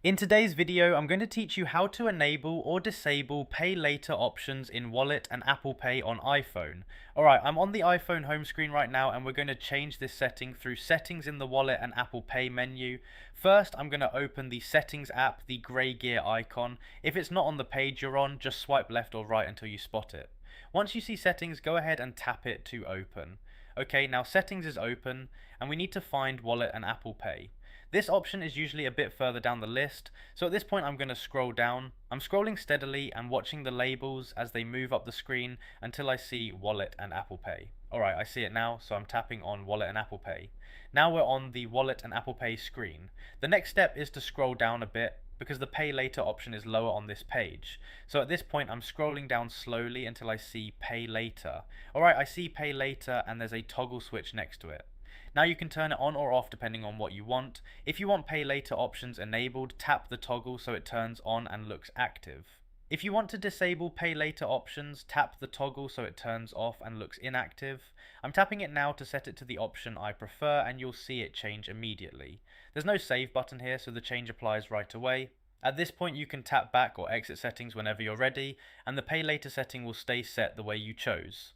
In today's video, I'm going to teach you how to enable or disable pay later options in Wallet and Apple Pay on iPhone. Alright, I'm on the iPhone home screen right now and we're going to change this setting through settings in the Wallet and Apple Pay menu. First, I'm going to open the settings app, the grey gear icon. If it's not on the page you're on, just swipe left or right until you spot it. Once you see settings, go ahead and tap it to open. Okay, now settings is open and we need to find Wallet and Apple Pay. This option is usually a bit further down the list, so at this point I'm going to scroll down. I'm scrolling steadily and watching the labels as they move up the screen until I see Wallet and Apple Pay. Alright, I see it now, so I'm tapping on Wallet and Apple Pay. Now we're on the Wallet and Apple Pay screen. The next step is to scroll down a bit because the Pay Later option is lower on this page. So at this point I'm scrolling down slowly until I see Pay Later. Alright, I see Pay Later and there's a toggle switch next to it. Now you can turn it on or off depending on what you want. If you want Pay Later options enabled, tap the toggle so it turns on and looks active. If you want to disable Pay Later options, tap the toggle so it turns off and looks inactive. I'm tapping it now to set it to the option I prefer and you'll see it change immediately. There's no save button here, so the change applies right away. At this point you can tap back or exit settings whenever you're ready, and the Pay Later setting will stay set the way you chose.